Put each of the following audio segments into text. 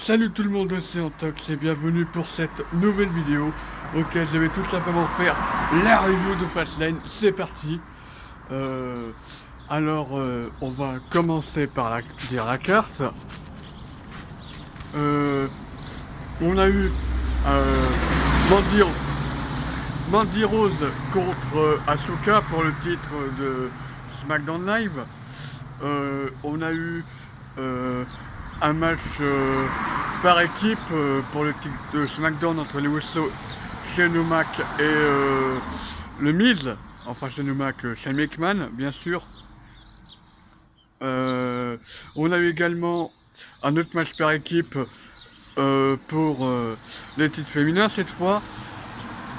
Salut tout le monde, c'est Antox et bienvenue pour cette nouvelle vidéo auquel je vais tout simplement faire la review de Fastlane. C'est parti. Euh, on va commencer par dire la carte. On a eu Mandy, Mandy Rose contre Asuka pour le titre de SmackDown Live. On a eu un match par équipe pour le titre de SmackDown entre les Usos, Shane O'Mac et le Miz. Enfin, Shane O'Mac, Shane McMahon, bien sûr. On a eu également un autre match par équipe pour les titres féminins cette fois.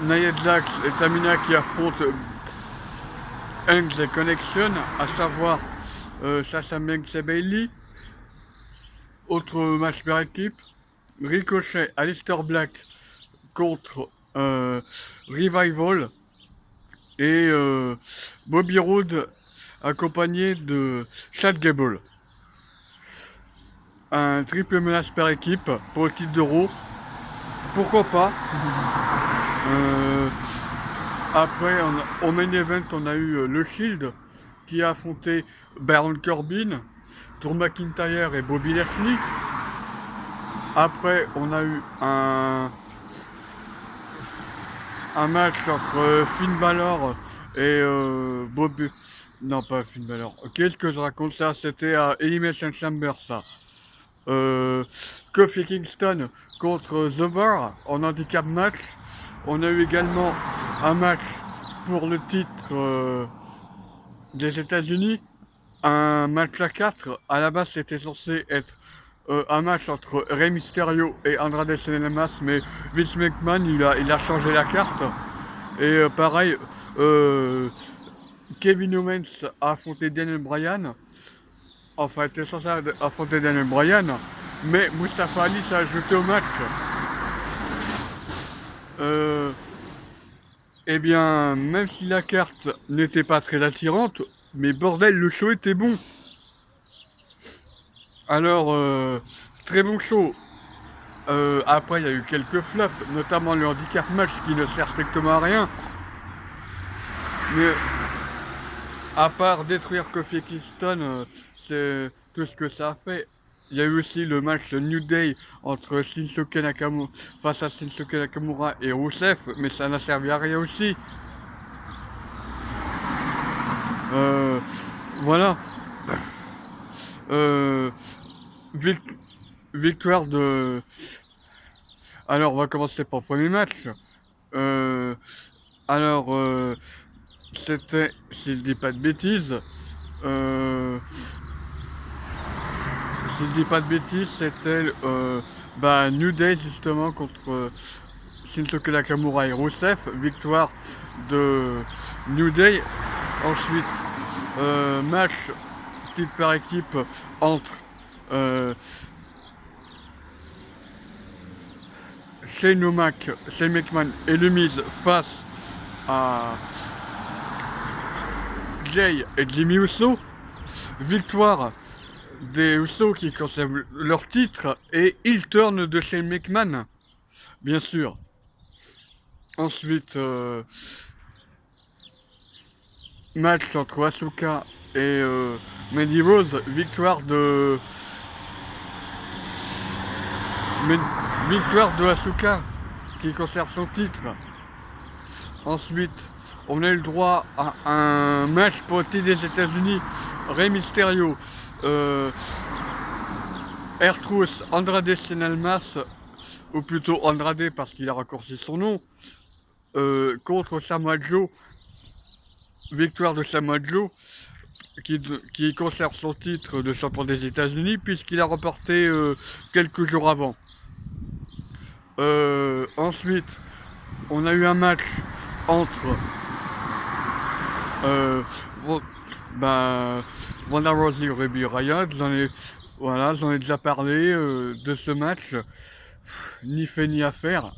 Nia Jax et Tamina qui affrontent Angel Connection, à savoir Sasha Banks et Bayley. Autre match par équipe, Ricochet, Aleister Black contre Revival et Bobby Roode accompagné de Chad Gable. Un triple menace par équipe pour le titre d'Euro. Pourquoi pas. Après, au main event, on a eu le Shield qui a affronté Baron Corbin, Drew McIntyre et Bobby Lashley. Après, on a eu un match entre Finn Balor et Bobby... Non, pas Finn Balor. Qu'est-ce que je raconte ça? C'était à Elimination Chamber, ça. Kofi Kingston contre The Bar en handicap match. On a eu également un match pour le titre des États-Unis. Un match à 4. À la base, c'était censé être un match entre Rey Mysterio et Andrade Cien Almas, mais Vince McMahon il a changé la carte. Et pareil, Kevin Owens a affronté Daniel Bryan. Enfin, il était censé affronter Daniel Bryan, mais Mustafa Ali s'est ajouté au match. Eh bien, même si la carte n'était pas très attirante, mais bordel, le show était bon. Alors, très bon show. Après, il y a eu quelques flops, notamment le handicap match qui ne sert strictement à rien. Mais à part détruire Kofi Kingston, c'est tout ce que ça a fait. Il y a eu aussi le match New Day entre Shinsuke Nakamura face à Shinsuke Nakamura et Rusev, mais ça n'a servi à rien aussi. Voilà. Victoire de... Alors, on va commencer par le premier match. C'était, si je dis pas de bêtises, c'était New Day justement contre Shinsuke Nakamura et Rusev. Victoire de New Day. Ensuite, match titre par équipe entre Shane O'Mac, Shane McMahon et le Miz face à Jay et Jimmy Uso. Victoire des Usos qui conservent leur titre et heel turn de Shane McMahon, bien sûr. Ensuite, match entre Asuka et Mandy Rose. Victoire de Asuka qui conserve son titre. Ensuite, on a eu le droit à un match pour le titre des États-Unis. Rey Mysterio, R-Truth, Andrade Cien Almas, ou plutôt Andrade parce qu'il a raccourci son nom, contre Samoa Joe. Victoire de Samoa Joe qui conserve son titre de champion des États-Unis puisqu'il a remporté quelques jours avant. Ensuite, on a eu un match entre Ronda Rousey et Ruby Riott. J'en ai déjà parlé de ce match. Ni fait ni à faire.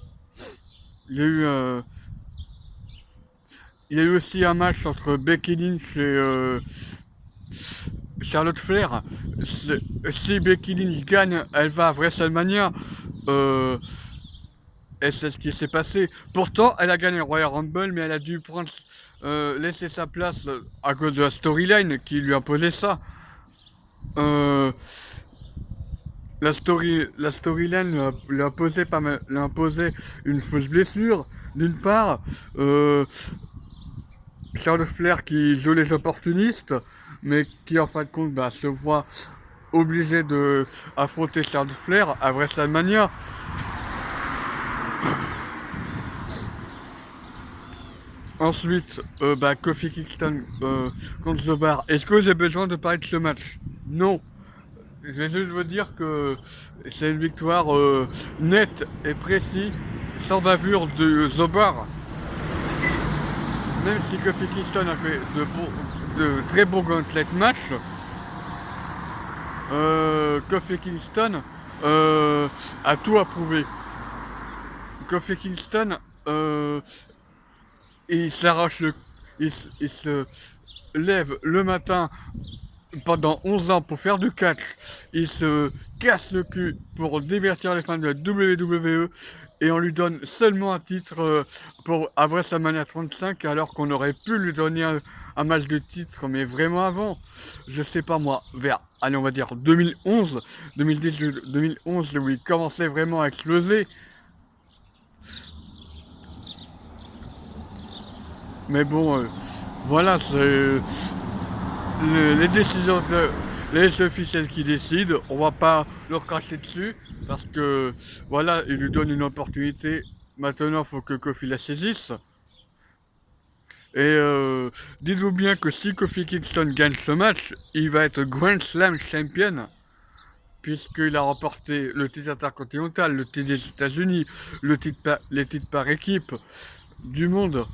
Il y a eu aussi un match entre Becky Lynch Charlotte Flair, si Becky Lynch gagne, elle va à WrestleMania. Euh, et c'est ce qui s'est passé. Pourtant, elle a gagné le Royal Rumble, mais elle a dû laisser sa place à cause de la storyline qui lui imposait ça. Euh, la storyline lui a imposé une fausse blessure, d'une part. Euh, Charles Flair qui joue les opportunistes, mais qui en fin de compte se voit obligé de affronter Charles Flair à WrestleMania. Ensuite, Kofi Kingston contre The Bar. Est-ce que j'ai besoin de parler de ce match? Non. Je vais juste vous dire que c'est une victoire nette et précise, sans bavure de The Bar. Même si Kofi Kingston a fait de très bons gauntlet match, Kofi Kingston a tout approuvé. Kofi Kingston, il se lève le matin pendant 11 ans pour faire du catch. Il se casse le cul pour divertir les fans de la WWE. Et on lui donne seulement un titre à WrestleMania 35, alors qu'on aurait pu lui donner un match de titre, mais vraiment avant. Je sais pas moi, allez, on va dire 2011, 2011, où il commençait vraiment à exploser. Mais bon, voilà, c'est les décisions de les officiels qui décident. On va pas leur cracher dessus parce que voilà, ils lui donnent une opportunité. Maintenant, il faut que Kofi la saisisse. Et dites-vous bien que si Kofi Kingston gagne ce match, il va être Grand Slam Champion, puisqu'il a remporté le titre intercontinental, le titre des États-Unis, les titres par équipe du monde.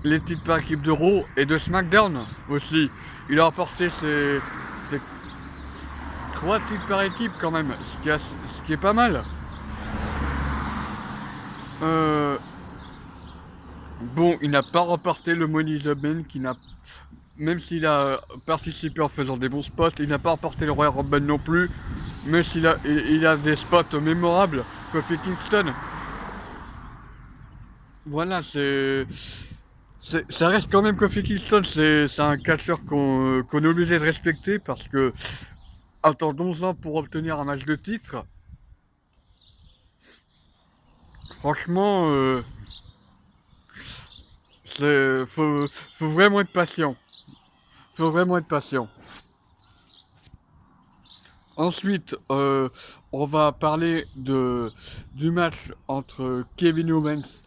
Les titres par équipe de Raw et de SmackDown aussi. Il a remporté ses 3 titres par équipe quand même, ce qui est pas mal. Bon, il n'a pas remporté le Money in the Bank, même s'il a participé en faisant des bons spots, il n'a pas remporté le Royal Rumble non plus, même s'il a des spots mémorables. Kofi Kingston, voilà, ça reste quand même Kofi Kingston, c'est un catcheur qu'on est obligé de respecter parce que attendre 11 ans pour obtenir un match de titre, franchement, faut vraiment être patient. Faut vraiment être patient. Ensuite, on va parler du match entre Kevin Owens,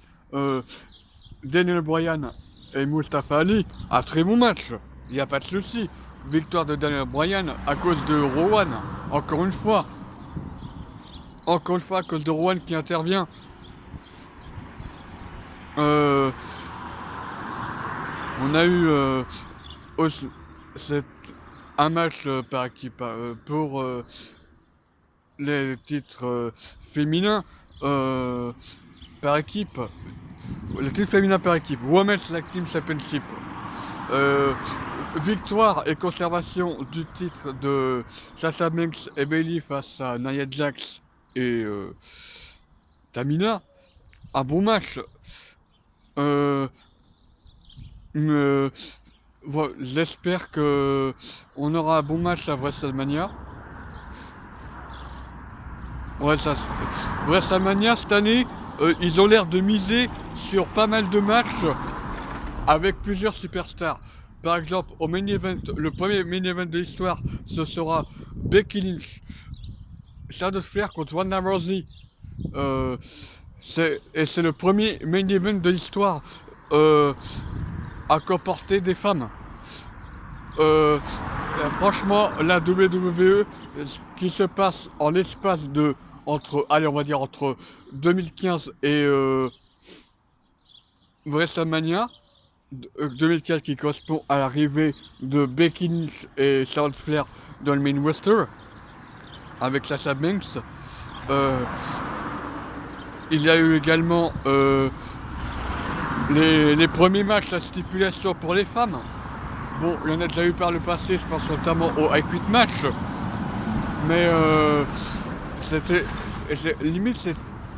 Daniel Bryan et Mustafa Ali. Un très bon match, il n'y a pas de souci. Victoire de Daniel Bryan à cause de Rowan, encore une fois. Encore une fois à cause de Rowan qui intervient. On a eu un match par équipe pour les titres féminins par équipe. Les titres féminins par équipe. Women's Tag Team Championship. Victoire et conservation du titre de Sasha Banks et Bayley face à Nia Jax et Tamina. Un bon match. J'espère que on aura un bon match à WrestleMania. Ouais, WrestleMania cette année, ils ont l'air de miser sur pas mal de matchs avec plusieurs superstars. Par exemple, au main event, le premier main event de l'histoire, ce sera Becky Lynch, Charlotte Flair contre Ronda Rousey. C'est le premier main event de l'histoire à comporter des femmes. Franchement, la WWE, ce qui se passe en l'espace de entre 2015 et WrestleMania 2004 qui correspond à l'arrivée de Becky Lynch et Charlotte Flair dans le main roster avec Sasha Banks. Il y a eu également les premiers matchs à stipulation pour les femmes. Bon, il y en a déjà eu par le passé, je pense notamment au I Quit match, mais c'était limite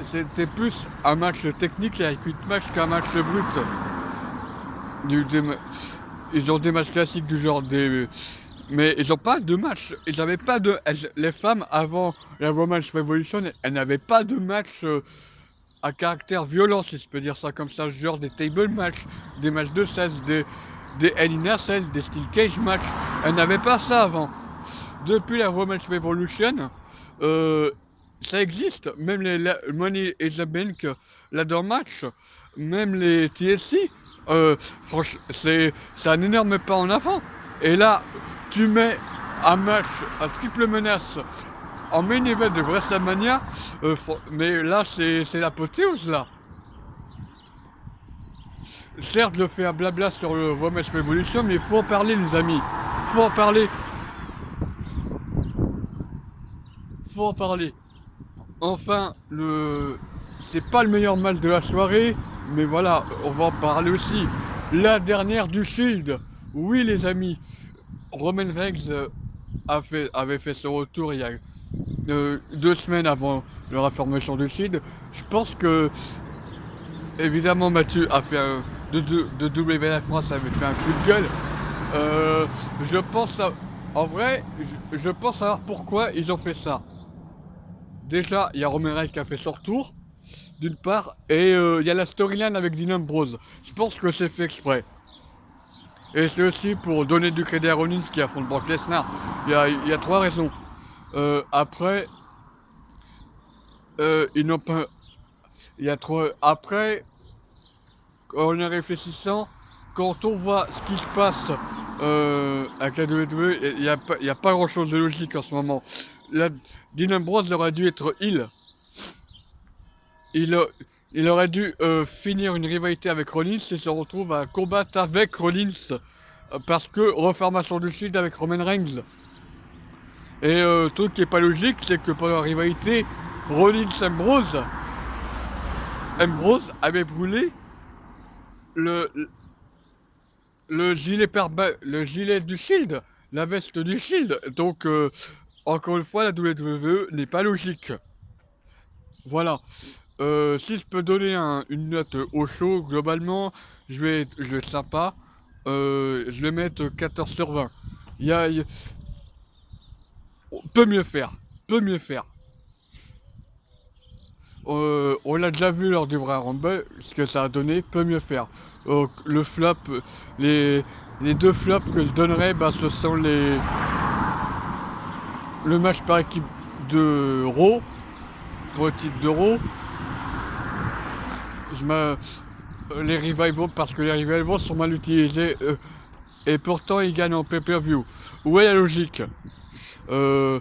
c'était plus un match technique et I Quit match qu'un match brut. Ils ont des matchs classiques du genre des. Mais ils ont pas de match. Ils n'avaient pas de. Les femmes avant la Women's Revolution, elles n'avaient pas de match à caractère violent, si je peux dire ça comme ça, genre des table matchs, des matchs de 16, des Hell in a 16, des Steel Cage matchs. Elles n'avaient pas ça avant. Depuis la Women's Revolution, ça existe. Même les Money in the Bank ladder match, même les TLC, franchement, c'est un énorme pas en avant. Et là, tu mets un match à triple menace en main event de WrestleMania, mais là, c'est l'apothéose, là. Certes, je fais un blabla sur le Women's Revolution, mais il faut en parler, les amis. Faut en parler. Faut en parler. Enfin, c'est pas le meilleur match de la soirée, mais voilà, on va en parler aussi. La dernière du Shield. Oui, les amis. Roman Reigns avait fait son retour il y a 2 semaines avant la formation du Shield. Je pense que, évidemment, Mathieu a fait de WWF France avait fait un coup de gueule. Je pense, en vrai, je pense savoir pourquoi ils ont fait ça. Déjà, il y a Roman Reigns qui a fait son retour, d'une part, et il y a la storyline avec Dean Ambrose. Je pense que c'est fait exprès. Et c'est aussi pour donner du crédit à Rollins qui affronte Brock Lesnar. Il y a 3 raisons. Après, ils n'ont pas. Il y a 3. Après, en y réfléchissant, quand on voit ce qui se passe avec la WWE, il n'y a pas grand chose de logique en ce moment. Dean Ambrose aurait dû être heel. Il aurait dû finir une rivalité avec Rollins et se retrouve à combattre avec Rollins parce que reformation du Shield avec Roman Reigns. Et truc qui est pas logique, c'est que pendant la rivalité, Rollins-Ambrose avait brûlé le gilet du Shield, la veste du Shield. Donc encore une fois, la WWE n'est pas logique. Voilà. Si je peux donner une note au show, globalement, je vais être sympa. Je vais mettre 14 sur 20. Peut mieux faire. Peut mieux faire. On l'a déjà vu lors du vrai Rumble, ce que ça a donné, peut mieux faire. Le flop, les 2 flops que je donnerais, ce sont le match par équipe de Raw, pour le titre de Raw. Les revivals, parce que les revivals sont mal utilisés et pourtant ils gagnent en pay-per-view. Où est la logique? Le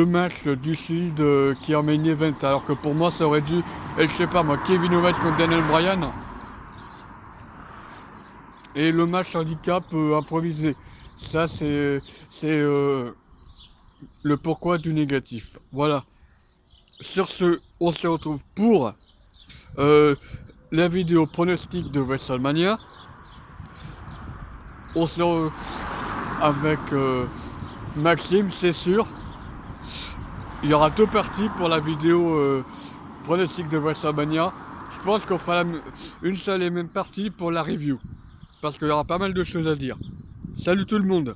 match du Shield qui est en main event, alors que pour moi ça aurait dû être, je sais pas moi, Kevin Owens contre Daniel Bryan. Et le match handicap improvisé. Ça c'est le pourquoi du négatif. Voilà. Sur ce, on se retrouve pour la vidéo pronostic de WrestleMania. On se retrouve avec Maxime, c'est sûr. Il y aura 2 parties pour la vidéo pronostic de WrestleMania. Je pense qu'on fera une seule et même partie pour la review. Parce qu'il y aura pas mal de choses à dire. Salut tout le monde!